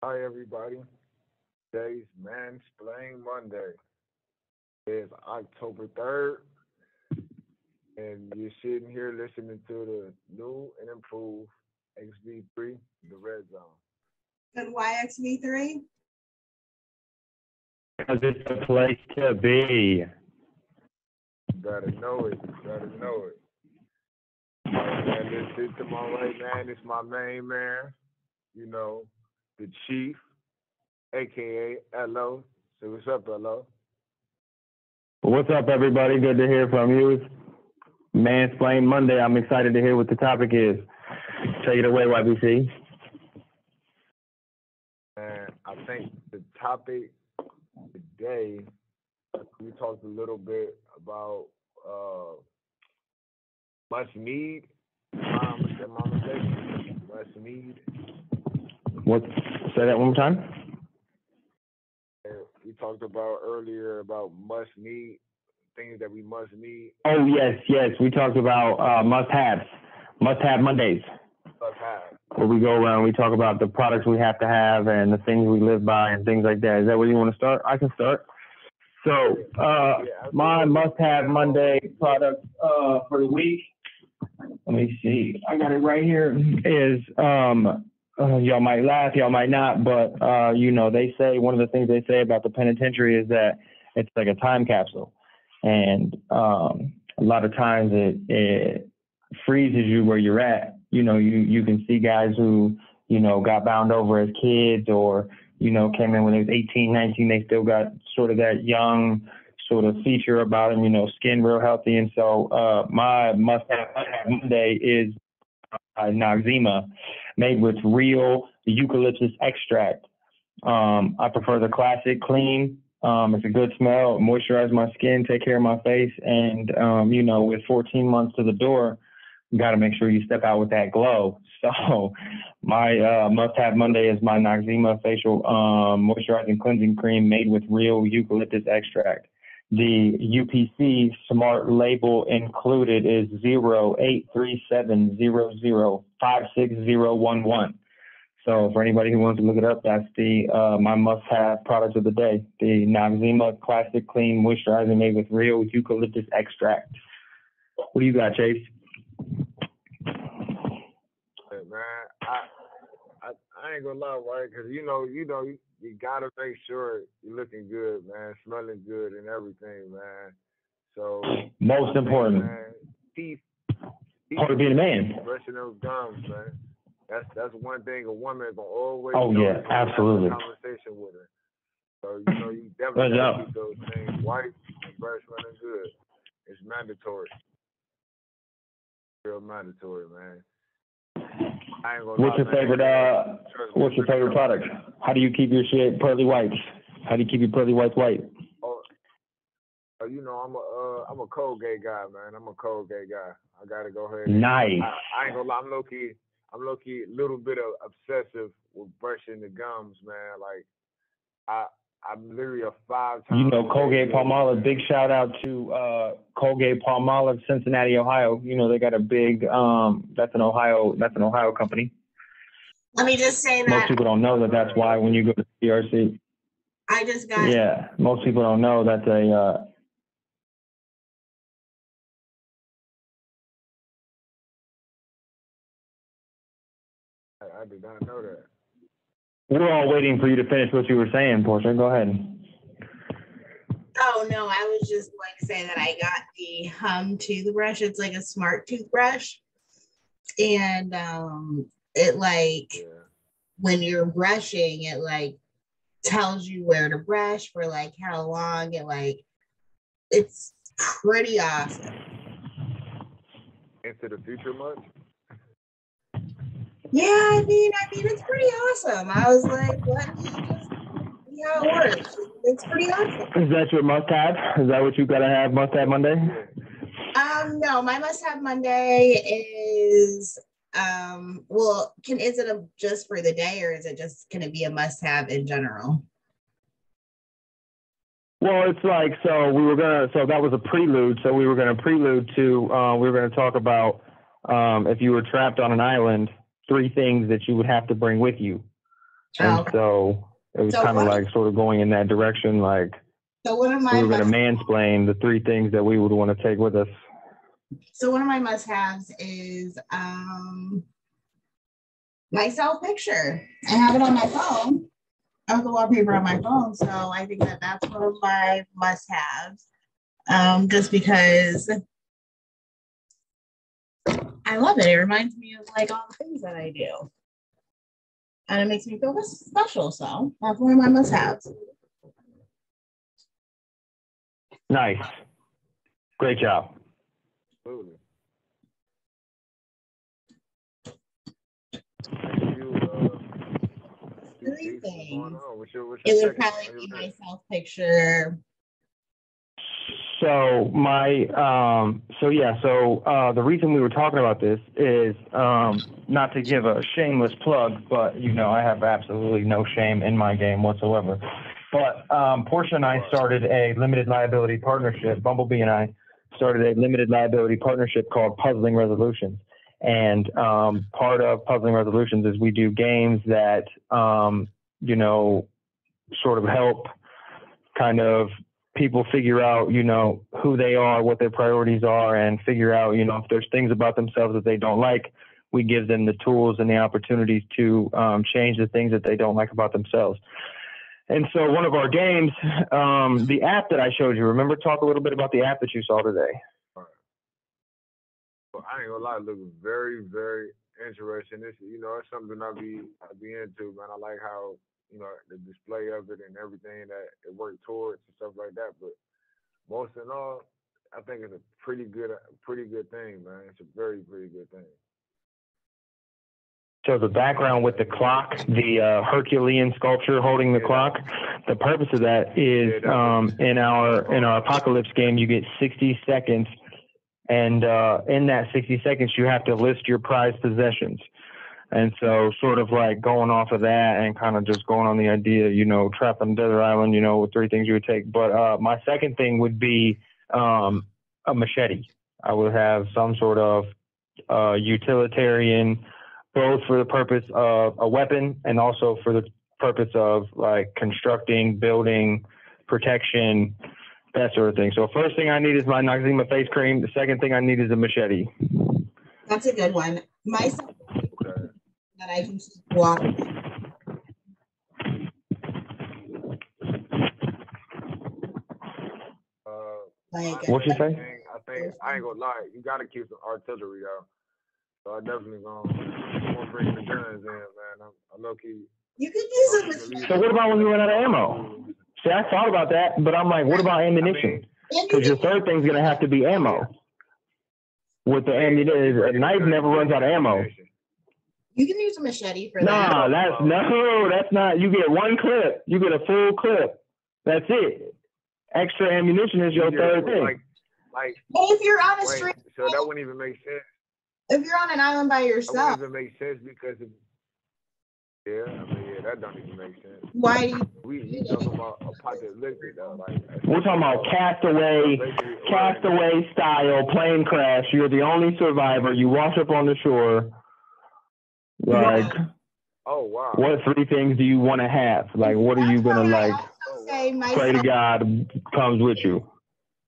Hi, everybody. Today's Mansplain Monday. It's October 3rd, and you're sitting here listening to the new and improved XV3, the Red Zone. And why XV3? Because it's the place to be. You better know it. You better know it. All right, man, listen to my right, man. It's my main man, the Chief, a.k.a. LO. So what's up, LO? What's up, everybody? Good to hear from you. It's Mansplain Monday. I'm excited to hear what the topic is. Take it away, YBC. And I think the topic today, we talked a little bit about must need. Mama say must need. What? Say that one more time. We talked about earlier about must need, things that we must need. Oh, yes. We talked about must-have Mondays. Must have. Where we go around, we talk about the products we have to have and the things we live by and things like that. Is that where you want to start? I can start. So, my must-have Monday product for the week, let me see. I got it right here, is y'all might laugh, y'all might not, but they say one of the things they say about the penitentiary is that it's like a time capsule, and a lot of times it freezes you where you're at. You can see guys who got bound over as kids, or came in when they was 18, 19. They still got sort of that young sort of feature about them. Skin real healthy, and so my must-have Monday is Noxzema, made with real eucalyptus extract. I prefer the classic clean. It's a good smell, moisturize my skin, take care of my face, and with 14 months to the door, you got to make sure you step out with that glow. So my must-have Monday is my Noxzema facial moisturizing cleansing cream made with real eucalyptus extract. The UPC smart label included is 0837005611. So for anybody who wants to look it up, that's the my must-have product of the day. The Noxzema Classic Clean Moisturizing made with real eucalyptus extract. What do you got, Chase? Hey, man, I ain't gonna lie, right? Because you gotta make sure you're looking good, man, smelling good and everything, man. So most important, man, teeth part of being a man. Brushing those gums, man. That's one thing a woman is gonna always. Oh yeah, absolutely. Have a conversation with her. So you definitely gotta keep those things white and brush smelling good. It's mandatory. Real mandatory, man. What's your favorite product? How do you keep your shit pearly whites? How do you keep your pearly whites white? I'm a Colgate guy, man. I'm a Colgate guy. I gotta go ahead. Nice. I ain't gonna lie. I'm low key a little bit of obsessive with brushing the gums, man. Like I'm literally a 5-time. Colgate Palmolive. Big shout out to Colgate Palmolive, Cincinnati, Ohio. They got a big. That's an Ohio company. Let me just say that most people don't know that. That's why when you go to CRC. I just got. Yeah, most people don't know that's a. I did not know that. We're all waiting for you to finish what you were saying, Portia. Go ahead. Oh, no, I was just going to say that I got the Hum toothbrush. It's like a smart toothbrush. And when you're brushing, it tells you where to brush for how long. It's pretty awesome. Into the future much? Yeah, I mean, it's pretty awesome. I was like, let me just see how it works. It's pretty awesome. Is that your must-have? Is that what you gotta have must-have Monday? No, my must-have Monday is is it just for the day, or is it just gonna be a must-have in general? Well, it's that was a prelude. So we were gonna prelude to we were gonna talk about if you were trapped on an island, 3 things that you would have to bring with you. And so it was kind of like sort of going in that direction, like so one of my we were going to mansplain the 3 things that we would want to take with us. So one of my must-haves is my self picture. I have it on my phone. I have the wallpaper on my phone, so I think that that's one of my must-haves. Just because I love it. It reminds me of like all the things that I do. And it makes me feel special. So that's one of my must-haves. Nice. Great job. Absolutely. It would probably be my self picture. So the reason we were talking about this is not to give a shameless plug, but I have absolutely no shame in my game whatsoever. But Portia and I started a limited liability partnership. Bumblebee and I started a limited liability partnership called Puzzling Resolutions. And part of Puzzling Resolutions is we do games that sort of help kind of people figure out, who they are, what their priorities are, and figure out, if there's things about themselves that they don't like, we give them the tools and the opportunities to change the things that they don't like about themselves. And so one of our games, the app that I showed you, remember, talk a little bit about the app that you saw today. Well, I ain't gonna lie, it looks very, very interesting. It's it's something I be into, man. I like how the display of it and everything that it worked towards and stuff like that. But most in all, I think it's a pretty good thing, man. It's a very, very good thing. So the background with the clock, the Herculean sculpture holding the clock, the purpose of that is in our Apocalypse game, you get 60 seconds. And in that 60 seconds, you have to list your prized possessions. And so sort of like going off of that and kind of just going on the idea, trapped on a desert island, with 3 things you would take. But my second thing would be a machete. I would have some sort of utilitarian, both for the purpose of a weapon and also for the purpose of like constructing, building, protection, that sort of thing. So first thing I need is my Noxzema face cream. The second thing I need is a machete. That's a good one. My that I can walk. What you say? I think I ain't gonna lie. You gotta keep some artillery though. So I definitely gonna bring the guns in, man. I'm low key. You could use a machete. So what about when you run out of ammo? See, I thought about that, but I'm like, what about ammunition? Because your third thing's gonna have to be ammo. With the ammunition, a knife never runs out of ammo. You can use a machete for that. That's not. You get one clip. You get a full clip. That's it. Extra ammunition is your third thing. But if you're on a street, so that wouldn't even make sense. If you're on an island by yourself, that wouldn't even make sense because that don't even make sense. Why do we talking about apocalyptic though? We're talking about castaway style plane crash. You're the only survivor. You wash up on the shore. Like, oh wow! What 3 things do you want to have? Like, what are you gonna pray to God comes with you?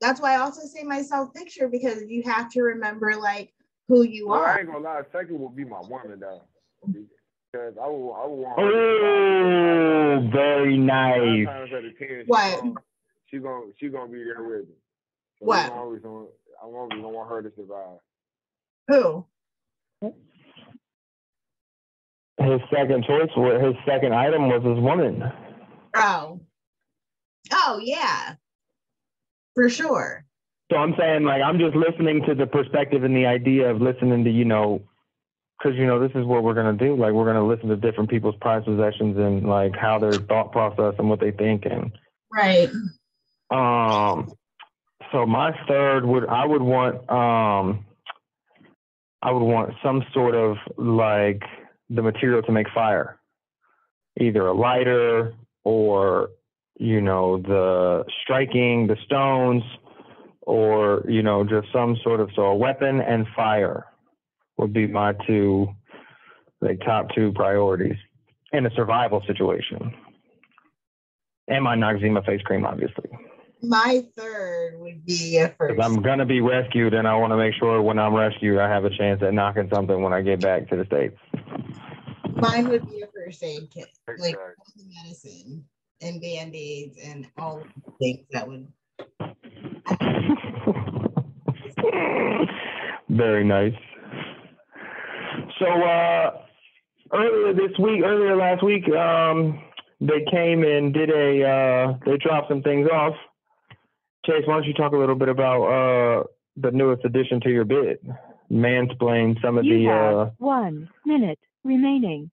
That's why I also say my self picture, because you have to remember like who you are. I ain't gonna lie. Second would be my woman though, because I would want her. Oh, very nice. 9 times out of 10, what? She gonna be there with me. So what? I'm always gonna want her to survive. Who? His second choice, his second item was his woman. Oh yeah, for sure. So I'm saying, like, I'm just listening to the perspective and the idea of listening to, because, this is what we're going to do. Like, we're going to listen to different people's prized possessions and, like, how their thought process and what they think. And right. So my third I would want some sort of, like, the material to make fire. Either a lighter or, the striking, the stones, or, just some sort of, so a weapon and fire would be my top 2 priorities. in a survival situation. And my Noxzema face cream, obviously. My third would be a first. Because I'm going to be rescued, and I want to make sure when I'm rescued, I have a chance at knocking something when I get back to the States. Mine would be a first aid kit, Exactly. like all the medicine and Band-Aids and all the things that would. Very nice. So earlier last week, they came and did they dropped some things off. Chase, why don't you talk a little bit about the newest addition to your bid? Mansplain some of you have 1 minute remaining.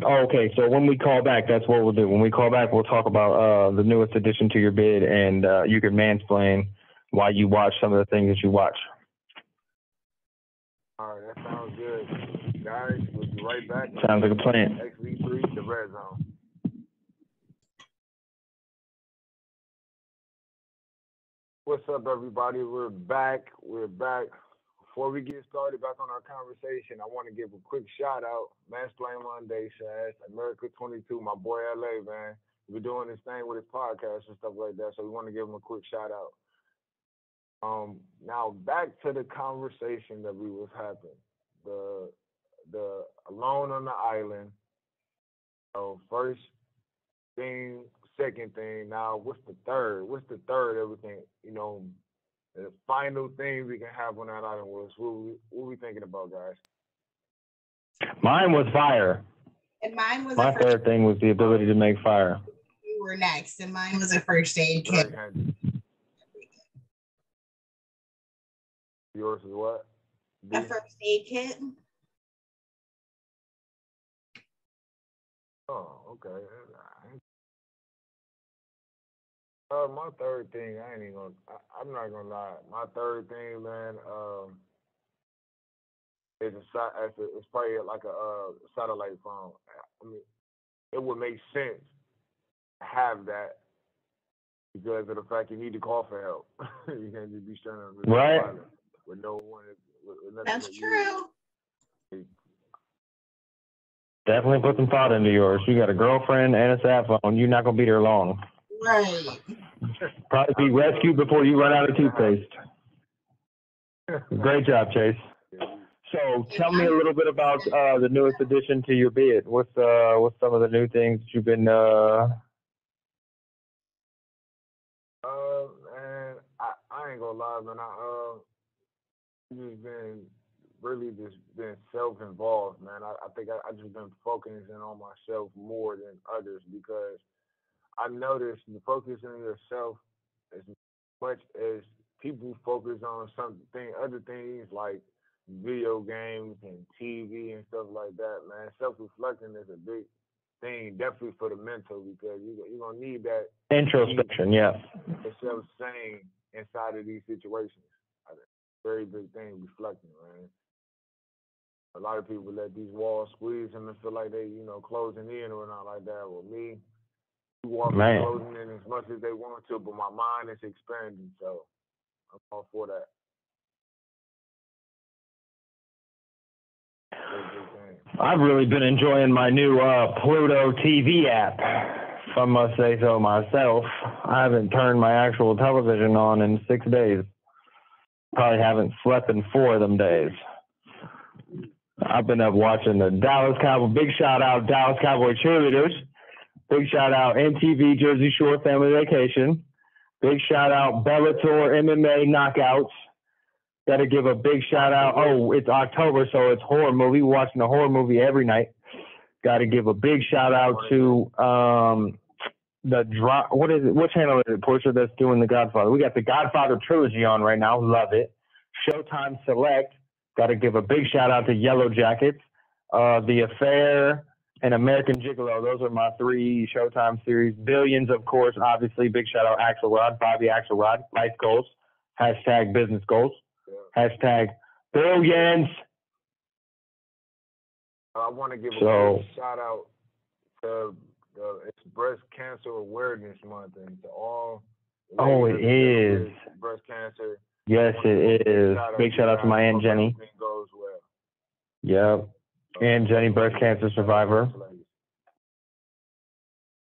Okay, so when we call back, that's what we'll do. When we call back, we'll talk about the newest addition to your bid, and you can mansplain why you watch some of the things that you watch. All right, that sounds good. Guys, we'll be right back. Sounds like a plan. XV3, the Red Zone. What's up, everybody? We're back. Before we get started back on our conversation, I want to give a quick shout out. Mansplain Monday says, America 22, my boy LA, man. We're doing this thing with his podcast and stuff like that, so we want to give him a quick shout out. Now back to the conversation that we was having. The alone on the island. So first thing, second thing. Now what's the third? Everything, the final thing we can have on that island was what we thinking about, guys? Mine was fire. And mine was my third thing was the ability to make fire. You were next, and mine was a first aid kit. Yours is what? A first aid kit. Oh, okay. My third thing, I'm not gonna lie. My third thing, man, is it's probably like a satellite phone. I mean, it would make sense to have that because of the fact you need to call for help. You can't just be stranded right with no one. With That's true. Definitely put some thought into yours. You got a girlfriend and a sat phone. You're not gonna be there long. Right. Probably be rescued before you run out of toothpaste. Great job, Chase. So tell me a little bit about the newest addition to your bid. What's some of the new things that you've been man, I ain't gonna lie, man. Just been self-involved, man. I think I just been focusing on myself more than others because I noticed the focusing on yourself as much as people focus on other things like video games and TV and stuff like that, man. Self-reflecting is a big thing, definitely for the mental, because you're going to need that introspection, yeah. Self-sane inside of these situations. Very big thing, reflecting, man. A lot of people let these walls squeeze them and feel like they, closing in or not like that. With me, closing in as much as they want to, but my mind is expanding, so I'm all for that. I've really been enjoying my new Pluto TV app, if I must say so myself. I haven't turned my actual television on in 6 days. Probably haven't slept in 4 of them days. I've been up watching the Dallas Cowboys. Big shout out Dallas Cowboy cheerleaders. Big shout out MTV Jersey Shore Family Vacation. Big shout out Bellator MMA Knockouts. Got to give a big shout out. Oh, it's October, so it's horror movie. We're watching a horror movie every night. Got to give a big shout out to what is it? What channel is it, Portia, that's doing The Godfather? We got the Godfather trilogy on right now. Love it. Showtime Select. Got to give a big shout out to Yellow Jackets, The Affair, and American Gigolo. Those are my 3 Showtime series. Billions, of course, obviously. Big shout out Axelrod, Bobby Axelrod. Life goals. # business goals. # billions. I want to give a big shout out to it's Breast Cancer Awareness Month, and to all. Oh, it is. Breast cancer. Yes, it is. Big shout out to my Aunt Jenny. Everything goes well. Yep. And Jenny, breast cancer survivor.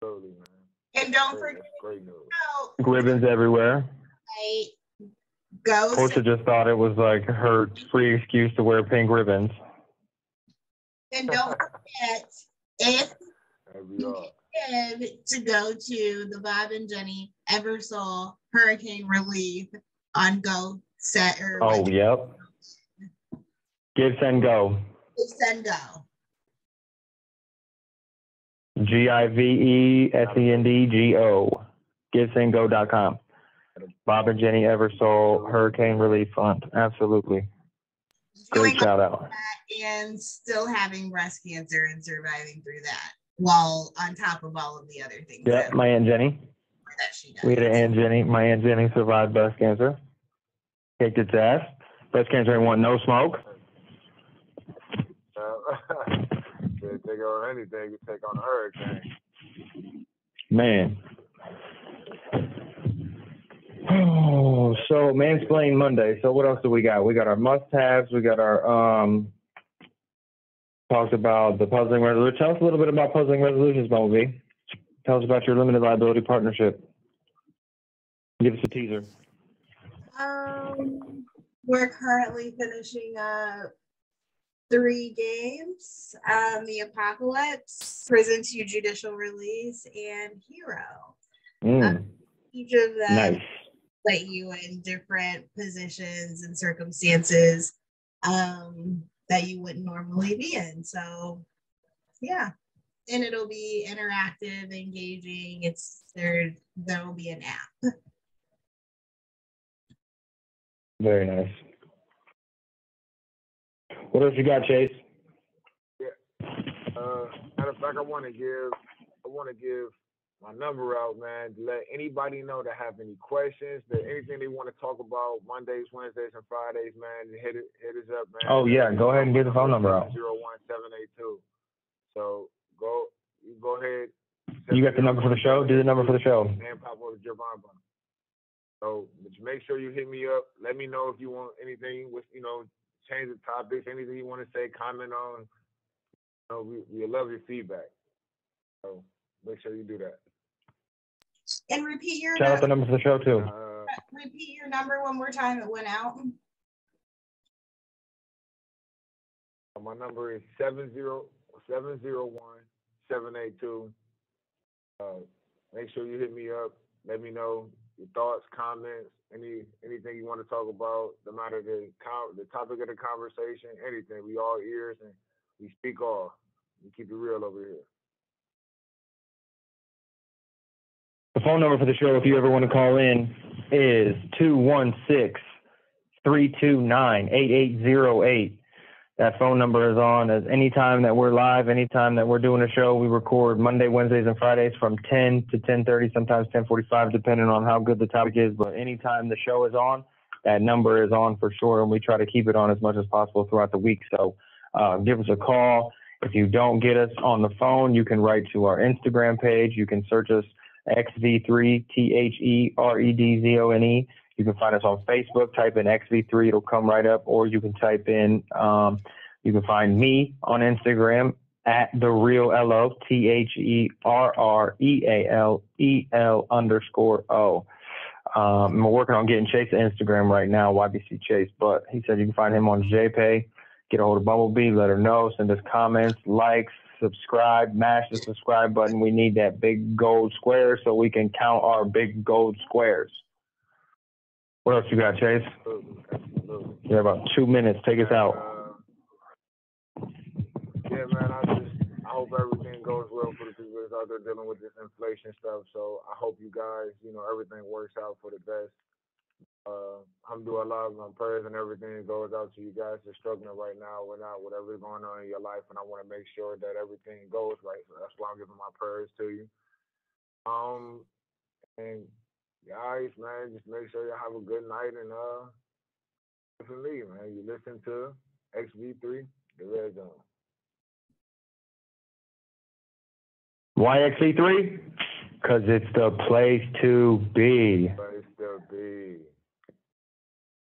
Totally, man. And don't forget great news. Ribbons everywhere. Go. Portia just thought it was like her free excuse to wear pink ribbons. And don't forget, if you give to go to the Bob and Jenny Eversole Hurricane Relief on Go Set or yep. Give, send, go. Give, send, go. GIVESENDGO. GiveSendGo.com. Bob and Jenny Eversole Hurricane Relief Fund. Absolutely. Great shout out. And still having breast cancer and surviving through that, while on top of all of the other things. Yeah, my Aunt Jenny. That she does. We had an Aunt Jenny. My Aunt Jenny survived breast cancer. Kicked its ass. Breast cancer ain't want no smoke. Take on anything, you take on a hurricane. Man. Oh, so Mansplain Monday. So what else do we got? We got our must-haves. We got our talked about the puzzling resolution. Tell us a little bit about puzzling resolutions, Bumblebee. Tell us about your limited liability partnership. Give us a teaser. We're currently finishing up 3 games: The Apocalypse, Prison to Judicial Release, and Hero. Each of them put you in different positions and circumstances that you wouldn't normally be in. So, yeah. And it'll be interactive, engaging. There will be an app. Very nice. What else you got, Chase? Yeah. Matter of fact, I want to give my number out, man, to let anybody know that have any questions, that anything they want to talk about Mondays, Wednesdays, and Fridays, man, hit us up, man. Oh yeah, go ahead and get the phone number out. 01782. So go ahead. You got the number for the show? Do the number for the show. And pop over to Javon. So make sure you hit me up. Let me know if you want anything with, change the topics, anything you want to say, comment on. We love your feedback. So make sure you do that. And repeat your shout out the number for the show too. Repeat your number one more time. It went out. My number is 701-782. Make sure you hit me up. Let me know your thoughts, comments, anything you want to talk about, the matter, the topic of the conversation, anything. We all ears and we speak all. We keep it real over here. The phone number for the show, if you ever want to call in, is 216-329-8808. That phone number is on as anytime that we're live, anytime that we're doing a show. We record Monday, Wednesdays, and Fridays from 10 to 10:30, sometimes 10:45, depending on how good the topic is. But anytime the show is on, that number is on for sure, and we try to keep it on as much as possible throughout the week. So give us a call. If you don't get us on the phone, you can write to our Instagram page. You can search us XV3THEREDZONE. You can find us on Facebook, type in XV3, it'll come right up, or you can type in, you can find me on Instagram at TheRealLO, THERREALEL_O. We're working on getting Chase to Instagram right now, YBC Chase, but he said you can find him on JPay. Get a hold of Bumblebee, let her know, send us comments, likes, subscribe, mash the subscribe button. We need that big gold square so we can count our big gold squares. What else you got, Chase? Absolutely. Yeah, about 2 minutes. Take us out. Yeah, man, I hope everything goes well for the people that's out there dealing with this inflation stuff. So I hope you guys, everything works out for the best. I'm doing a lot of my prayers and everything goes out to you guys that's struggling right now with whatever's going on in your life, and I want to make sure that everything goes right. So that's why I'm giving my prayers to you. And guys, man, just make sure you have a good night. And for me, man, you listen to XV3, The Red Zone. Why XV3? Because it's the place to be. Place to be.